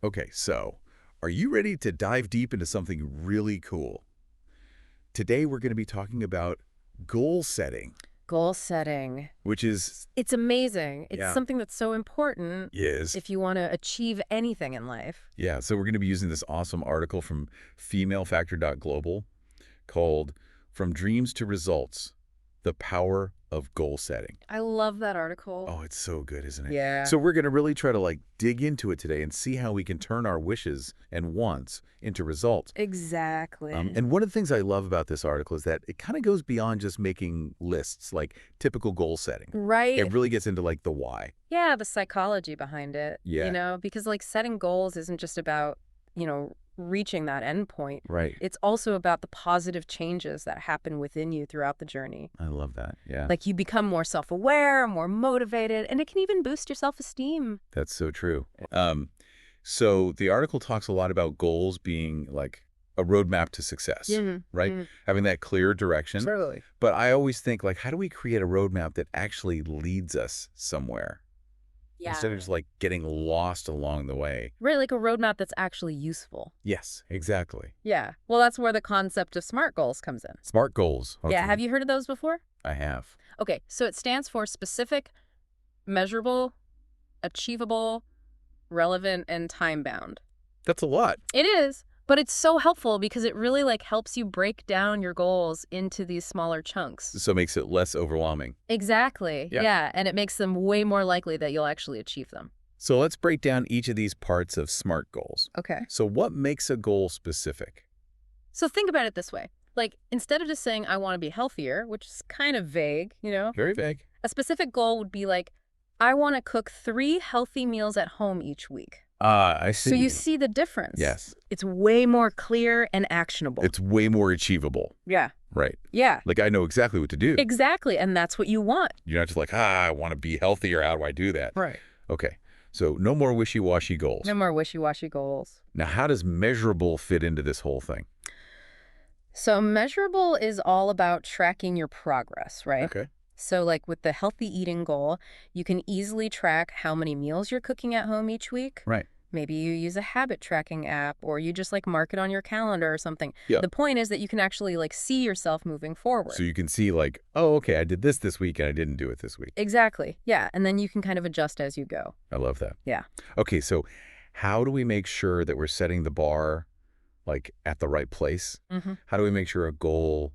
Okay, so are you ready to dive deep into something really cool? Today we're going to be talking about goal setting, Goal setting. which is, It's amazing. It's yeah, something that's so important is, if you want to achieve anything in life. yeah. So we're going to be using this awesome article from femalefactor.global called From Dreams to Results, The Power of Goal Setting. I love that article. Oh, it's so good, isn't it? Yeah. So we're going to really try to dig into it today and see how we can turn our wishes and wants into results. Exactly. And one of the things I love about this article is that it kind of goes beyond just making lists, like typical goal setting. Right. It really gets into the why. Yeah, the psychology behind it, Yeah. because setting goals isn't just about, reaching that end point. Right. It's also about the positive changes that happen within you throughout the journey. I love that. Yeah. Like you become more self-aware, more motivated, and it can even boost your self-esteem. That's so true. So the article talks a lot about goals being like a roadmap to success, right? Having that clear direction. Totally. But I always think, how do we create a roadmap that actually leads us somewhere? Yeah. Instead of just getting lost along the way. Right, like a roadmap that's actually useful. Yes, exactly. Yeah. Well, that's where the concept of SMART goals comes in. Smart goals. Yeah. Okay. Have you heard of those before? I have. Okay. So it stands for specific, measurable, achievable, relevant, and time-bound. That's a lot. It is, but it's so helpful because it really helps you break down your goals into these smaller chunks. So it makes it less overwhelming. Exactly. Yeah. Yeah. And it makes them way more likely that you'll actually achieve them. So let's break down each of these parts of SMART goals. Okay. So what makes a goal specific? So think about it this way. Instead of just saying, I want to be healthier, which is kind of vague, Very vague. a specific goal would be I want to cook 3 healthy meals at home each week. I see. So you see the difference. Yes. It's way more clear and actionable. It's way more achievable. Yeah. Right. Yeah. I know exactly what to do. Exactly. And that's what you want. You're not just I want to be healthier. How do I do that? Right. Okay. So no more wishy-washy goals. No more wishy-washy goals. Now, how does measurable fit into this whole thing? So measurable is all about tracking your progress, right? Okay. So with the healthy eating goal, you can easily track how many meals you're cooking at home each week. Right. Maybe you use a habit tracking app or you just mark it on your calendar or something. Yeah. The point is that you can actually see yourself moving forward. So you can see oh, okay, I did this week and I didn't do it this week. Exactly. Yeah. And then you can kind of adjust as you go. I love that. Yeah. Okay, so how do we make sure that we're setting the bar at the right place? How do we make sure a goal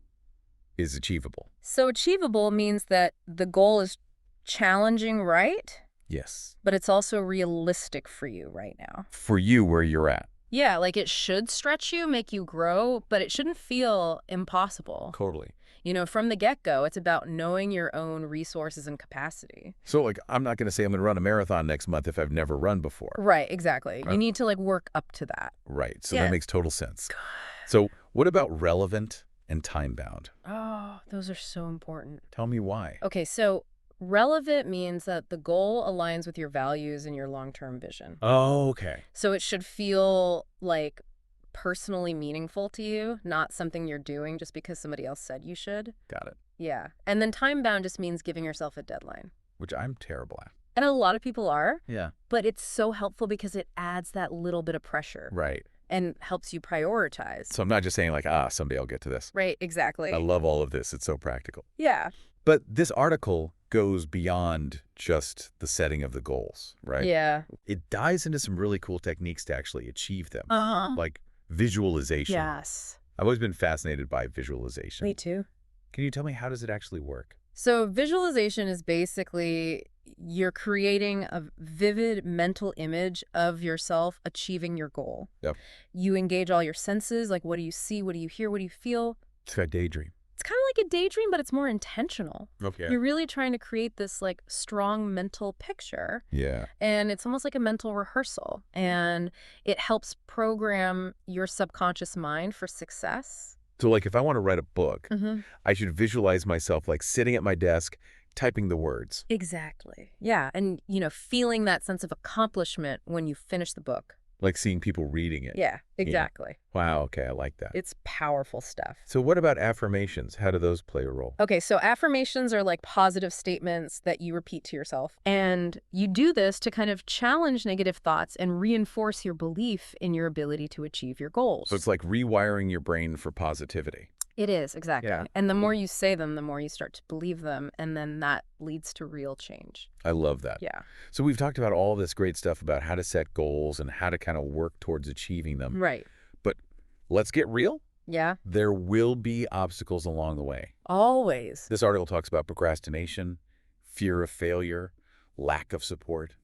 is achievable? So achievable means that the goal is challenging, right? Yes. But it's also realistic for you right now. For you, where you're at. Yeah, it should stretch you, make you grow, but it shouldn't feel impossible. Totally. From the get-go, it's about knowing your own resources and capacity. So, I'm not going to say I'm going to run a marathon next month if I've never run before. Right, exactly. You need to, work up to that. Right. So Yeah. that makes total sense. So what about relevant and time-bound? Oh, those are so important. Tell me why. Okay, so relevant means that the goal aligns with your values and your long-term vision. Oh, okay. So it should feel personally meaningful to you, not something you're doing just because somebody else said you should. Got it. Yeah. And then time-bound just means giving yourself a deadline. Which I'm terrible at. And a lot of people are, Yeah. but it's so helpful because it adds that little bit of pressure Right. and helps you prioritize. So I'm not just saying someday I'll get to this. Right, exactly. I love all of this. It's so practical. Yeah. But this article goes beyond just the setting of the goals, right? Yeah. It dives into some really cool techniques to actually achieve them, Uh-huh. like visualization. Yes. I've always been fascinated by visualization. Me too. Can you tell me, how does it actually work? So visualization is basically you're creating a vivid mental image of yourself achieving your goal. Yep. You engage all your senses, what do you see, what do you hear, what do you feel? It's got daydream. It's kind of like a daydream, but it's more intentional. Okay. You're really trying to create this strong mental picture, Yeah. and it's almost like a mental rehearsal, and it helps program your subconscious mind for success. So if I want to write a book, Mm-hmm. I should visualize myself sitting at my desk, typing the words. Exactly. Yeah, and feeling that sense of accomplishment when you finish the book. Like seeing people reading it. Yeah, exactly. Wow, okay, I like that. It's powerful stuff. So what about affirmations? How do those play a role? Okay, so affirmations are like positive statements that you repeat to yourself. And you do this to kind of challenge negative thoughts and reinforce your belief in your ability to achieve your goals. So it's like rewiring your brain for positivity. It is, exactly. Yeah. And the more you say them, the more you start to believe them, and then that leads to real change. I love that. Yeah. So we've talked about all this great stuff about how to set goals and how to kind of work towards achieving them. Right. But let's get real. Yeah. There will be obstacles along the way. Always. This article talks about procrastination, fear of failure, lack of support.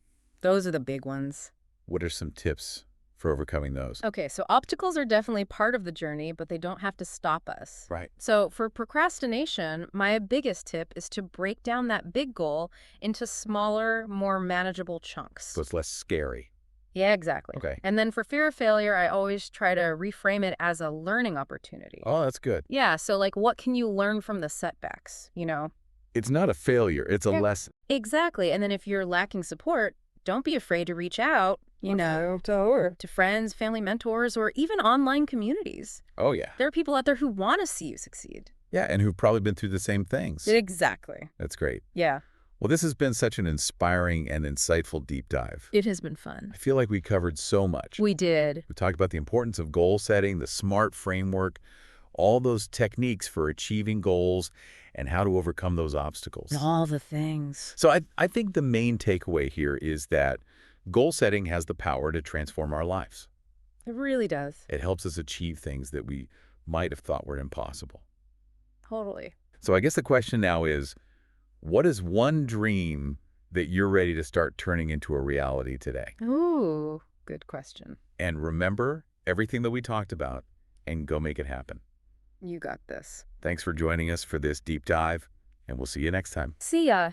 Those are the big ones. What are some tips for overcoming those? Okay, so obstacles are definitely part of the journey, but they don't have to stop us. Right. So for procrastination, my biggest tip is to break down that big goal into smaller, more manageable chunks. So it's less scary. Yeah, exactly. Okay. And then for fear of failure, I always try to reframe it as a learning opportunity. Oh, that's good. Yeah, so like what can you learn from the setbacks, It's not a failure. It's a Yeah. lesson. Exactly. And then if you're lacking support, don't be afraid to reach out, to friends, family mentors, or even online communities. Oh, yeah. There are people out there who want to see you succeed. Yeah, and who've probably been through the same things. Exactly. That's great. Yeah. Well, this has been such an inspiring and insightful deep dive. It has been fun. I feel like we covered so much. We did. We talked about the importance of goal setting, the SMART framework, all those techniques for achieving goals, and how to overcome those obstacles. All the things. So I think the main takeaway here is that goal setting has the power to transform our lives. It really does. It helps us achieve things that we might have thought were impossible. Totally. So I guess the question now is, what is one dream that you're ready to start turning into a reality today? Ooh, good question. And remember everything that we talked about and go make it happen. You got this. Thanks for joining us for this deep dive, and we'll see you next time. See ya.